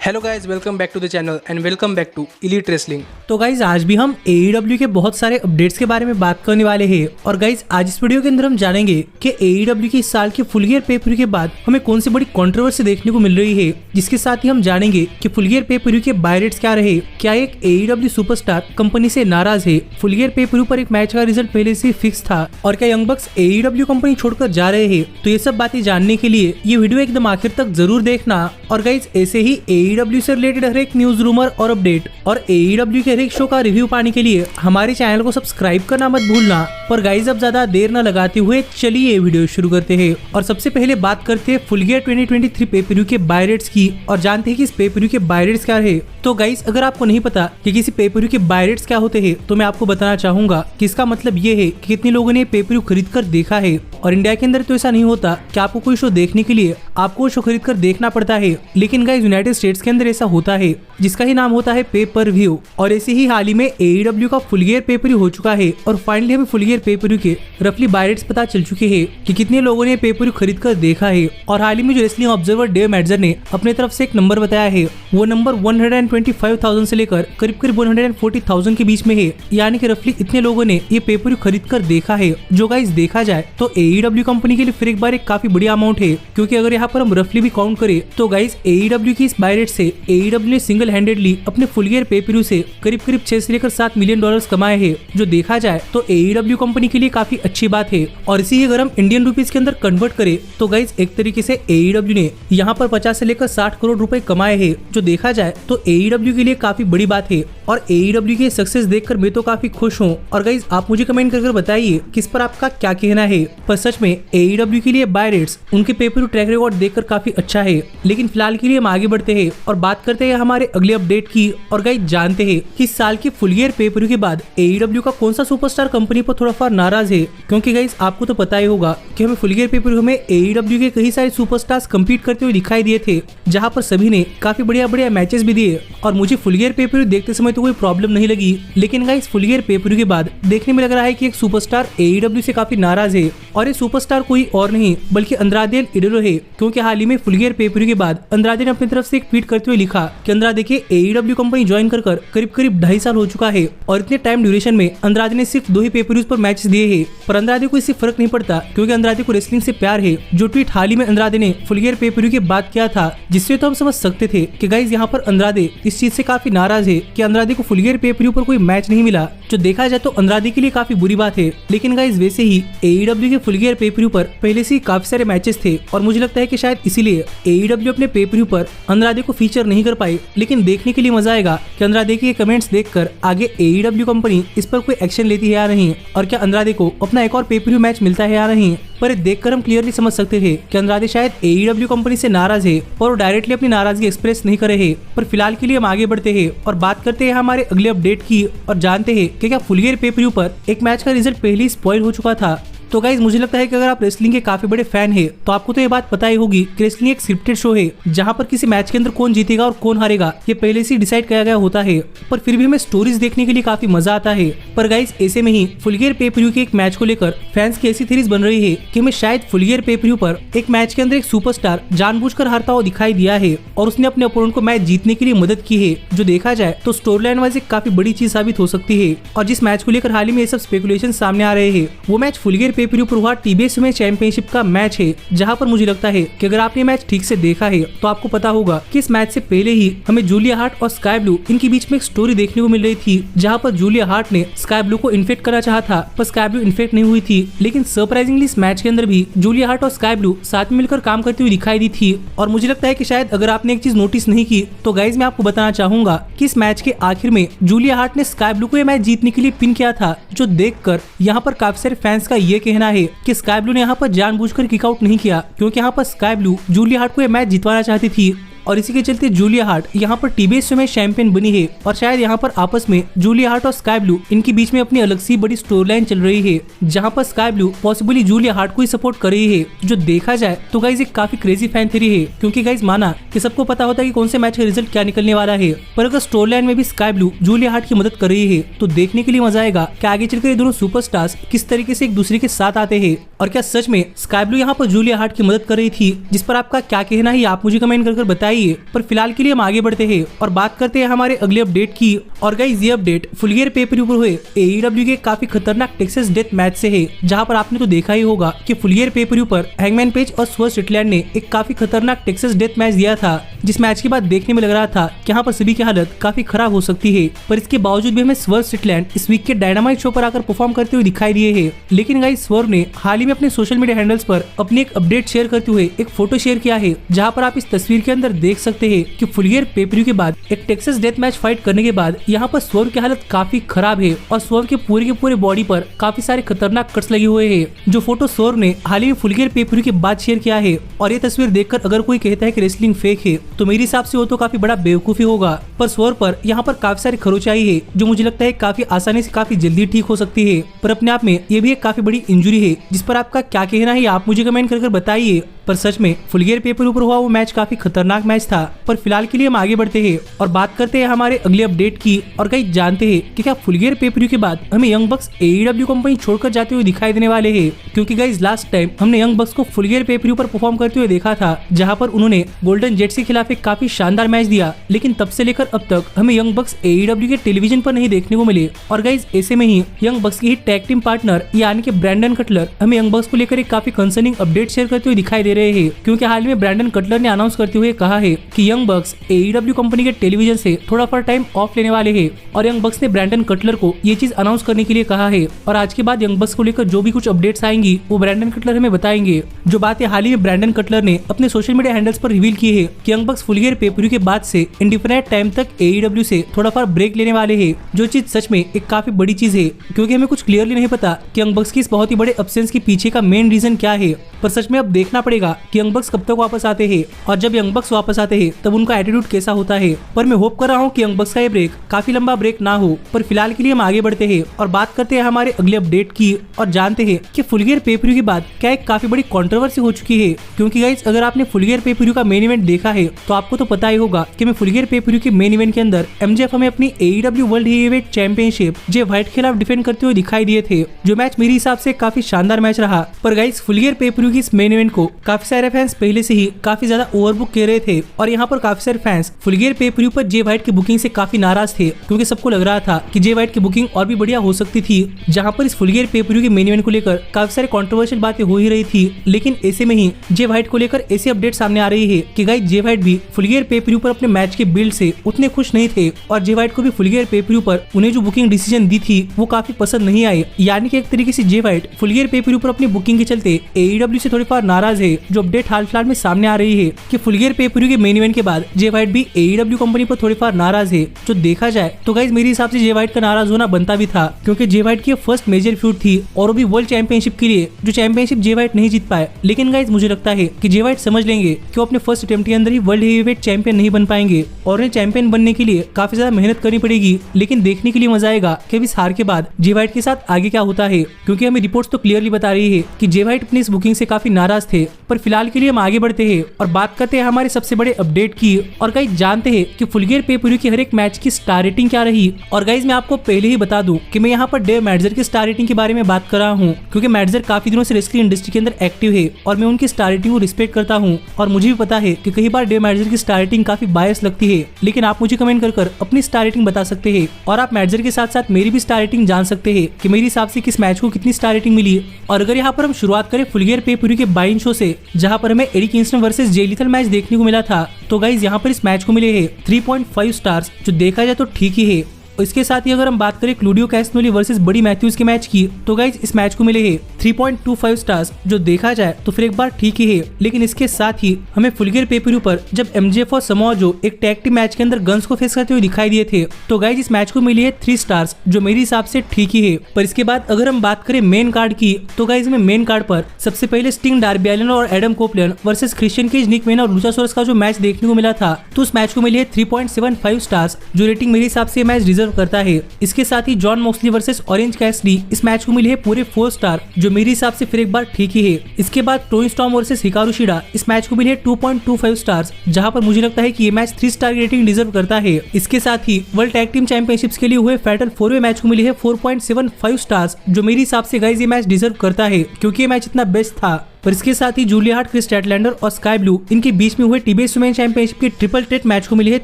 Hello guys, welcome back to the channel and welcome back to elite wrestling. तो guys आज भी हम AEW के बहुत सारे अपडेट्स के बारे में बात करने वाले हैं। और गाइज आज इस वीडियो के अंदर हम जानेंगे कि AEW के इस साल के फुल ईयर पे पर व्यू के बाद हमें कौन सी बड़ी कंट्रोवर्सी देखने को मिल रही है, जिसके साथ ही हम जानेंगे कि फुल ईयर पे पर व्यू के बाय रेट्स क्या रहे, क्या एक AEW सुपरस्टार कंपनी से नाराज है, फुल ईयर पे पर व्यू पर एक मैच का रिजल्ट पहले से फिक्स था और क्या यंग बक्स AEW कंपनी छोड़कर जा रहे हैं। तो ये सब बातें जानने के लिए ये वीडियो एकदम आखिर तक जरूर देखना। और गाइज ऐसे ही AEW से रिलेटेड हर एक न्यूज, रूमर और अपडेट और AEW के हर एक शो का रिव्यू पाने के लिए हमारे चैनल को सब्सक्राइब करना मत भूलना। पर गाइज अब ज्यादा देर न लगाते हुए चलिए वीडियो शुरू करते हैं। और सबसे पहले बात करते हैं फुल ईयर 2023 पे पर व्यू के बाय रेट्स की और जानते हैं कि इस पे पर व्यू के बाय रेट्स क्या है। तो गाइज अगर आपको नहीं पता कि किसी पे पर व्यू के बाय रेट्स क्या होते हैं तो मैं आपको बताना चाहूंगा कि इसका मतलब ये है कि कितने लोगों ने पे पर व्यू खरीद कर देखा है। और इंडिया के अंदर तो ऐसा नहीं होता कि आपको कोई शो देखने के लिए आपको शो खरीद कर देखना पड़ता है, लेकिन गाइज यूनाइटेड स्टेट्स के अंदर ऐसा होता है जिसका ही नाम होता है पे पर व्यू। और ऐसे ही हाल ही में AEW का फुल ईयर पे पर व्यू हो चुका है और फाइनली हमें फुल ईयर पे पर व्यू के रफली बाय रेट्स पता चल चुके हैं कि कितने लोगों ने पे पर व्यू खरीद कर देखा है। और हाल ही में जो रेसलिंग ऑब्जर्वर डेव मेल्ट्जर ने अपने तरफ से एक नंबर बताया है, वो नंबर 125,000 से लेकर करीब करीब 140,000 के बीच में है, यानी कि रफली इतने लोगों ने ये पे पर व्यू खरीद कर देखा है। जो गाइस देखा जाए तो AEW कंपनी के लिए फिर एक बार एक काफी बड़ी अमाउंट है, क्योंकि अगर यहाँ पर हम रफली भी काउंट करें तो गाइस AEW की इस बाय रेट से AEW ने सिंगल हैंडेडली अपने फुल ईयर पे पर व्यू से करीब 6 से लेकर 7 मिलियन डॉलर्स कमाए हैं। जो देखा जाए तो AEW कंपनी के लिए काफी अच्छी बात है। और इसी अगर हम इंडियन रुपीस के अंदर कन्वर्ट करें तो गाइस एक तरीके से AEW ने यहाँ पर 50 से लेकर 60 करोड़ रुपए कमाए हैं। जो देखा जाए तो AEW के लिए काफी बड़ी बात है और AEW की सक्सेस देखकर मैं तो काफी खुश हूँ। और गाइस आप मुझे कमेंट करके बताइए किस पर आपका क्या कहना है। पर सच में AEW के लिए बाय रेट्स उनके पे पर व्यू ट्रैक रिकॉर्ड देखकर काफी अच्छा है। लेकिन फिलहाल के लिए हम आगे बढ़ते हैं और बात करते हैं हमारे अगले अपडेट की। और गाइस जानते हैं कि इस साल के फुल ईयर पे पर व्यू के बाद AEW का कौन सा सुपरस्टार कंपनी पर थोड़ा फा नाराज है। क्योंकि गाइस आपको तो पता ही होगा कि हमें फुल ईयर पे पर व्यू में AEW के कई सारे सुपरस्टार्स कम्पीट करते हुए दिखाई दिए थे, जहाँ पर सभी ने काफी बढ़िया मैचेस भी दिए। और मुझे फुल ईयर पे पर व्यू देखते समय तो कोई प्रॉब्लम नहीं लगी, लेकिन गाइस फुल ईयर पे पर व्यू के बाद देखने में लग रहा है कि एक सुपरस्टार AEW से काफी नाराज है। और ये सुपरस्टार कोई और नहीं बल्कि अंद्रादे एल इडोलो है। क्योंकि हाल ही में फुल ईयर पे पर व्यू के बाद अंद्रादे ने अपनी तरफ से एक ट्वीट करते हुए लिखा कि अंद्रादे के AEW कंपनी ज्वाइन कर करीब 2.5 साल हो चुका है और इतने टाइम ड्यूरेशन में अंद्रादे ने सिर्फ 2 ही पे पर व्यूज पर मैचेस दिए हैं। पर अंद्रादे को इससे फर्क नहीं पड़ता, क्योंकि अंद्रादे को रेसलिंग से प्यार है। जो ट्वीट हाल ही में अंद्रादे ने फुल ईयर पे पर व्यू के बाद किया था, जिससे तो हम समझ सकते थे कि गाइस यहाँ पर अंद्रादे इस चीज से काफी नाराज है कि अंद्रादे को फुल ईयर पे पर व्यू पर कोई मैच नहीं मिला। जो देखा जाए तो अंद्रादे के लिए काफी बुरी बात है। लेकिन गाइस वैसे ही AEW के फुल ईयर पे पर व्यू पर पहले से ही काफी सारे मैचेस थे और मुझे लगता है कि शायद इसीलिए AEW अपने पे पर व्यू पर अंद्रादे को फीचर नहीं कर पाई। लेकिन देखने के लिए मजा आएगा कि अंद्रादे के कमेंट्स देखकर आगे AEW कंपनी इस पर कोई एक्शन लेती है या नहीं, और क्या अंद्रादे को अपना एक और पे पर व्यू मैच मिलता है या नहीं। पर देखकर हम क्लियरली समझ सकते थे कि अंद्रादे शायद AEW कंपनी से नाराज है और वो डायरेक्टली अपनी नाराजगी एक्सप्रेस नहीं कर रहे हैं। पर फिलहाल के लिए हम आगे बढ़ते हैं और बात करते हैं हमारे अगले अपडेट की और जानते हैं कि क्या फुल ईयर पे पर व्यू पर एक मैच का रिजल्ट पहले ही स्पॉइल हो चुका था। तो गाइज मुझे लगता है कि अगर आप रेसलिंग के काफी बड़े फैन हैं तो आपको तो ये बात पता ही होगी कि रेसलिंग एक स्क्रिप्टेड शो है, जहां पर किसी मैच के अंदर कौन जीतेगा और कौन हारेगा ये पहले से डिसाइड किया गया होता है। पर फिर भी हमें स्टोरीज देखने के लिए काफी मजा आता है। पर गाइज ऐसे में ही फुल ईयर पे पर व्यू के एक मैच को लेकर फैंस की ऐसी थ्योरीज बन रही है कि हमें शायद फुल ईयर पे पर व्यू पर एक मैच के अंदर एक सुपरस्टार जानबूझकर हारता हुआ दिखाई दिया है और उसने अपने अपोनेंट को मैच जीतने के लिए मदद की है। जो देखा जाए तो स्टोरी लाइन वाइज एक काफी बड़ी चीज साबित हो सकती है। और जिस मैच को लेकर हाल ही में ये सब स्पेकुलेशन सामने आ रहे हैं, वो मैच फुल ईयर पे पर व्यू पर हुआ TBS में चैंपियनशिप का मैच है, जहां पर मुझे लगता है कि अगर आपने मैच ठीक से देखा है तो आपको पता होगा कि इस मैच से पहले ही हमें जूलिया हार्ट और स्काई ब्लू इनके बीच में एक स्टोरी देखने को मिल रही थी, जहां पर जूलिया हार्ट ने स्काई ब्लू को इन्फेक्ट करना चाहा था, पर स्काई ब्लू इन्फेक्ट नहीं हुई थी। लेकिन सरप्राइजिंगली इस मैच के अंदर भी जूलिया हार्ट और स्काई ब्लू साथ में मिलकर काम करती हुई दिखाई दी थी। और मुझे लगता है कि शायद अगर आपने एक चीज नोटिस नहीं की तो गाइज मैं आपको बताना चाहूंगा कि इस मैच के आखिर में जूलिया हार्ट ने स्काई ब्लू को ये मैच जीतने के लिए पिन किया था। जो देखकर यहाँ पर काफी सारे फैंस का ये कहना है कि स्काई ब्लू ने यहाँ पर जानबूझकर किक आउट नहीं किया, क्योंकि यहाँ पर स्काई ब्लू जूलिया हार्ट को ये मैच जितवाना चाहती थी। और इसी के चलते जूलिया हार्ट यहाँ पर TBS में चैंपियन बनी है। और शायद यहाँ पर आपस में जूलिया हार्ट और स्काई ब्लू इनके बीच में अपनी अलग सी बड़ी स्टोरी लाइन चल रही है, जहाँ पर sky blue possibly Julia heart को ही सपोर्ट कर रही है। जो देखा जाए तो गाइज एक काफी क्रेजी फैन थ्योरी है, क्योंकि गाइज माना कि सबको पता होता है कि कौन से मैच का रिजल्ट क्या निकलने वाला है, पर अगर स्टोरी लाइन में भी स्काई ब्लू जूलिया हार्ट की मदद कर रही है तो देखने के लिए मजा आएगा कि आगे चलकर ये दोनों सुपरस्टार्स किस तरीके से एक दूसरे के साथ आते हैं। और क्या सच में स्काई ब्लू यहाँ पर जूलिया हार्ट की मदद कर रही थी, जिस पर आपका क्या कहना है आप मुझे कमेंट कर बताइए। बताइए। पर फिलहाल के लिए हम आगे बढ़ते हैं और बात करते हैं हमारे अगले अपडेट की। और गाइस ये अपडेट फुल गियर पे पर व्यू हुए AEW के काफी खतरनाक टेक्सास डेथ मैच से है, जहां पर आपने तो देखा ही होगा कि फुल गियर पे पर व्यू पर हैंगमैन पेज और स्वर्ज स्ट्राइटलैंड ने एक काफी खतरनाक टेक्सास डेथ मैच दिया था, जिस मैच के बाद देखने में लग रहा था कि यहाँ पर सभी की हालत काफी खराब हो सकती है। पर इसके बावजूद भी हमें स्वर्ज स्ट्राइटलैंड इस वीक के डायनामाइट शो पर आकर परफॉर्म करते हुए दिखाई दिए हैं। लेकिन गाइस स्वर्व ने हाल ही में अपने सोशल मीडिया हैंडल्स पर अपनी एक अपडेट शेयर करते हुए एक फोटो शेयर किया है, जहाँ पर आप इस तस्वीर के अंदर देख सकते हैं कि फुल गियर पे पर व्यू के बाद एक टेक्सास डेथ मैच फाइट करने के बाद यहाँ पर स्वर्व की हालत काफी खराब है और स्वर्व के पूरे बॉडी पर काफी सारे खतरनाक कट्स लगे हुए हैं। जो फोटो स्वर्व ने हाल ही में फुल गियर पे पर व्यू के बाद शेयर किया है। और ये तस्वीर देखकर अगर कोई कहता है कि रेसलिंग फेक है तो मेरे हिसाब से वो तो काफी बड़ा बेवकूफी होगा। पर स्वर्व पर यहाँ पर काफी सारी खरोंचाई है, जो मुझे लगता है काफी आसानी से काफी जल्दी ठीक हो सकती है। पर अपने आप में ये भी एक काफी बड़ी इंजरी है, जिस पर आपका क्या कहना है आप मुझे कमेंट कर बताइए। पर सच में फुल गियर पे पर ऊपर हुआ वो मैच काफी खतरनाक मैच था। पर फिलहाल के लिए हम आगे बढ़ते हैं और बात करते हैं हमारे अगले अपडेट की। और गाइस जानते हैं कि क्या फुल गियर पे पर व्यू के बाद हमें यंग बक्स AEW कंपनी छोड़कर जाते हुए दिखाई देने वाले हैं, क्योंकि गाइस लास्ट टाइम हमने यंग बक्स को फुल गियर पे पर व्यू पर परफॉर्म करते हुए देखा था, जहां पर उन्होंने गोल्डन जेट्स के खिलाफ एक काफी शानदार मैच दिया। लेकिन तब से लेकर अब तक हमें यंग बक्स AEW के टेलीविजन पर नहीं देखने को मिले। और गाइस ऐसे में ही यंग बक्स की टैग टीम पार्टनर यानी कि ब्रैंडन कटलर हमें यंग बक्स को लेकर एक काफी कंसर्निंग अपडेट शेयर करते हुए दिखाई दे रहे हैं, क्योंकि हाल में ब्रैंडन कटलर ने अनाउंस करते हुए कहा है कि यंग बक्स AEW कंपनी के टेलीविजन से थोड़ा फॉर टाइम ऑफ लेने वाले हैं। और यंग बक्स ने ब्रैंडन कटलर को ये चीज अनाउंस करने के लिए कहा है। और आज के बाद यंग बक्स को लेकर जो भी कुछ अपडेट्स आएंगी वो ब्रैंडन कटलर हमें बताएंगे। जो बातें हाल ही में ब्रैंडन कटलर ने अपने सोशल मीडिया हैंडल्स पर रिवील की है कि यंग बक्स फुल गियर पे पर व्यू के बाद से इंडिफिनिट टाइम तक AEW से थोड़ा फॉर ब्रेक लेने वाले हैं, जो चीज सच में एक काफी बड़ी चीज है, क्योंकि हमें कुछ क्लियरली नहीं पता कि यंग बक्स की इस बहुत ही बड़े अब्सेंस के पीछे का मेन रीजन क्या है। पर सच में अब देखना पड़ेगा कि यंग बक्स कब तक वापस आते हैं, और जब यंग बक्स वापस आते हैं तब उनका एटीट्यूड कैसा होता है। पर मैं होप कर रहा हूँ कि यंग बक्स का ये ब्रेक काफी लंबा ब्रेक ना हो। पर फिलहाल के लिए हम आगे बढ़ते हैं और बात करते हैं हमारे अगले अपडेट की और जानते हैं कि फुल गियर पे पर व्यू के बाद क्या एक काफी बड़ी कंट्रोवर्सी हो चुकी है। क्योंकि गाइस अगर आपने फुल गियर पे पर व्यू का मेन इवेंट देखा है तो आपको तो पता ही होगा कि मैं फुल गियर पे पर व्यू के मेन इवेंट के अंदर MJF हमें अपनी AEW वर्ल्ड हेवीवेट चैंपियनशिप जे व्हाइट के खिलाफ डिफेंड करते हुए दिखाई दिए थे, जो मैच मेरे हिसाब से काफी शानदार मैच रहा। पर गाइस फुल गियर पे पर व्यू की इस मेन इवेंट को काफी सारे फैंस पहले से ही काफी ज्यादा ओवरबुक कर रहे थे। और यहाँ पर काफी सारे फैंस फुल गियर पे पर व्यू पर जे व्हाइट की बुकिंग से काफी नाराज थे, क्योंकि सबको लग रहा था कि जे व्हाइट की बुकिंग और भी बढ़िया हो सकती थी। जहाँ पर इस फुल गियर पे पर व्यू के मेन इवेंट को लेकर काफी सारे कंट्रोवर्शियल बातें हो ही रही थी। लेकिन ऐसे में ही जे व्हाइट को लेकर ऐसी अपडेट सामने आ रही है कि गाइस जे व्हाइट भी फुल गियर पे पर व्यू पर अपने मैच के बिल्ड से उतने खुश नहीं थे, और जे व्हाइट को भी फुल गियर पे पर व्यू पर उन्हें जो बुकिंग डिसीजन दी थी वो काफी पसंद नहीं आए। यानी कि एक तरीके से जे व्हाइट फुल गियर पे पर व्यू पर अपनी बुकिंग के चलते AEW से थोड़ी फार नाराज है। जो अपडेट हाल फिलहाल में सामने आ रही है कि फुल गियर पे पर व्यू के मेन इवेंट के बाद जे व्हाइट भी AEW कंपनी पर थोड़ी फार नाराज है। जो देखा जाए तो गाइस मेरे हिसाब से जे व्हाइट का नाराज होना बनता भी था, क्योंकि जे व्हाइट की फर्स्ट मेजर फ्यूड थी और वो भी वर्ल्ड चैंपियनशिप के लिए, जो चैंपियनशिप जे व्हाइट नहीं जीत पाए। लेकिन गाइस मुझे लगता है कि जे व्हाइट समझ लेंगे कि वो अपने फर्स्ट अटेम्प्ट के अंदर ही वर्ल्ड हेवीवेट चैंपियन नहीं बन पाएंगे, और उन्हें चैंपियन बनने के लिए काफी ज्यादा मेहनत करनी पड़ेगी। लेकिन देखने के लिए मजा आएगा कि इस हार के बाद जे व्हाइट के साथ आगे क्या होता है, क्योंकि हमें रिपोर्ट्स तो क्लियरली बता रही है कि जे व्हाइट अपनी इस बुकिंग से काफी नाराज थे। पर फिलहाल के लिए हम आगे बढ़ते हैं और बात करते हैं हमारे सबसे बड़े अपडेट की। और गाइस जानते हैं कि फुल गियर पे पर व्यू की हर एक मैच की स्टार रेटिंग क्या रही। और गाइस मैं आपको पहले ही बता दूं कि मैं यहाँ पर डेव मैडजर की स्टार रेटिंग के बारे में बात कर रहा हूँ, क्योंकि मैडजर काफी दिनों से रेसलिंग इंडस्ट्री के अंदर एक्टिव है और मैं उनकी स्टार रेटिंग को रिस्पेक्ट करता हूँ। और मुझे भी पता है कि कई बार डेव मैडजर की स्टार रेटिंग काफी बायस लगती है, लेकिन आप मुझे कमेंट कर अपनी स्टार रेटिंग बता सकते हैं। और आप मैडजर के साथ साथ मेरी भी स्टार रेटिंग जान सकते हैं कि मेरे हिसाब से किस मैच को कितनी स्टार रेटिंग मिली। और अगर यहाँ पर हम शुरुआत करें फुल गियर पे पर व्यू के बाइन शो से, जहाँ पर हमें एडी किंगस्टन वर्सेस जे लिथल मैच देखने को मिला था, तो गाइस यहाँ पर इस मैच को मिले हैं 3.5 स्टार्स, जो देखा जाए तो ठीक ही है। इसके साथ ही अगर हम बात करें क्लूडियो कैस्नोली वर्सेस बडी मैथ्यूज के मैच की, तो गाइज इस मैच को मिले हैं 3.25 स्टार्स, जो देखा जाए तो फिर एक बार ठीक ही है। लेकिन इसके साथ ही हमें फुल गियर पे पर व्यू पर जब MJF और समोआ जो एक टैग टीम मैच के अंदर गन्स को फेस करते हुए दिखाई दिए थे, तो गाइज इस मैच को मिली है 3 स्टार्स, जो मेरे हिसाब से ठीक ही है। पर इसके बाद अगर हम बात करें मेन कार्ड की, तो गाइज में मेन कार्ड पर सबसे पहले स्टिंग डार्बी एलिन और Adam Copeland versus Christian Cage, Nick Wayne और लुचासोरस का जो मैच देखने को मिला था, तो उस मैच को मिली है 3.75 स्टार्स, जो रेटिंग मेरे हिसाब से मैच डिजर्व करता है। इसके साथ ही Jon Moxley versus Orange Cassidy, इस मैच को मिली है पूरे 4 स्टार, जो मेरे हिसाब से फिर एक बार ठीक ही है। इसके बाद Tony storm versus Hikaru Shida, इस मैच को मिली है 2.25 स्टार्स, जहां पर मुझे लगता है कि ये मैच 3 स्टार की रेटिंग डिजर्व करता है। इसके साथ ही वर्ल्ड टैग टीम चैंपियनशिप्स के लिए हुए फैटल 4वे मैच को मिली है 4.75 स्टार्स, जो मेरे हिसाब से गाइस ये मैच डिजर्व करता है, क्योंकि ये मैच इतना बेस्ट था। पर इसके साथ ही जूलिया हार्ट, क्रिस स्टैटलैंडर और स्काई ब्लू इनके बीच में हुए टीबीएस वुमेन चैंपियनशिप के ट्रिपल थ्रेट मैच को मिले है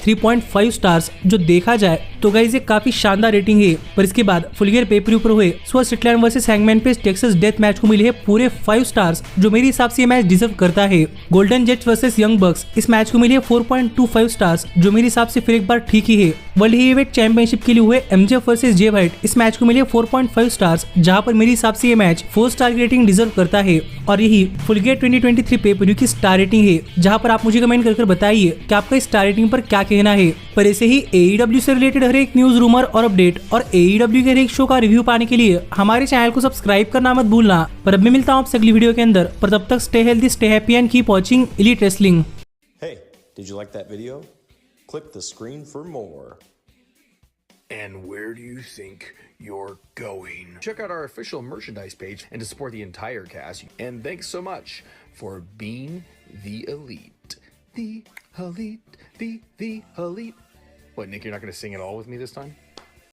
3.5 स्टार्स, जो देखा जाए तो गाइस ये काफी शानदार रेटिंग है। पर इसके बाद फुल ईयर पे पर व्यू पर हुए Switzerland versus Hangman Page Texas death match को मिले है पूरे 5 स्टार्स, जो मेरे हिसाब से ये मैच डिजर्व करता है। गोल्डन जेट्स वर्सेस यंग बक्स इस मैच को मिले 4.25 स्टार्स, जो मेरे हिसाब से फिर एक बार ठीक ही है। वर्ल्ड हेवीवेट चैंपियनशिप के लिए हुए एमजेएफ वर्सेस जे वाइट इस मैच को मिले 4.5 स्टार्स, जहां पर मेरे हिसाब से ये मैच 4 स्टार की रेटिंग डिजर्व करता है। और यही फुल ईयर 2023 पे पर व्यू की स्टार रेटिंग है, जहां पर आप मुझे कमेंट कर बताइए कि आपका इस स्टार रेटिंग पर क्या कहना है। पर ऐसे ही AEW से रिलेटेड हर एक न्यूज, रूमर और अपडेट और AEW के हर एक शो का रिव्यू पाने के लिए हमारे चैनल को सब्सक्राइब करना मत भूलना। पर अब मैं मिलता हूँ आपसे अगली वीडियो के अंदर, पर तब तक stay healthy, stay happy and keep watching elite wrestling. Hey, did you like that video? Click the screen for more. And where do you think you're going? Check out our official merchandise page and to support the entire cast. And thanks so much for being the elite. The elite, the elite. What, Nick, you're not going to sing it all with me this time?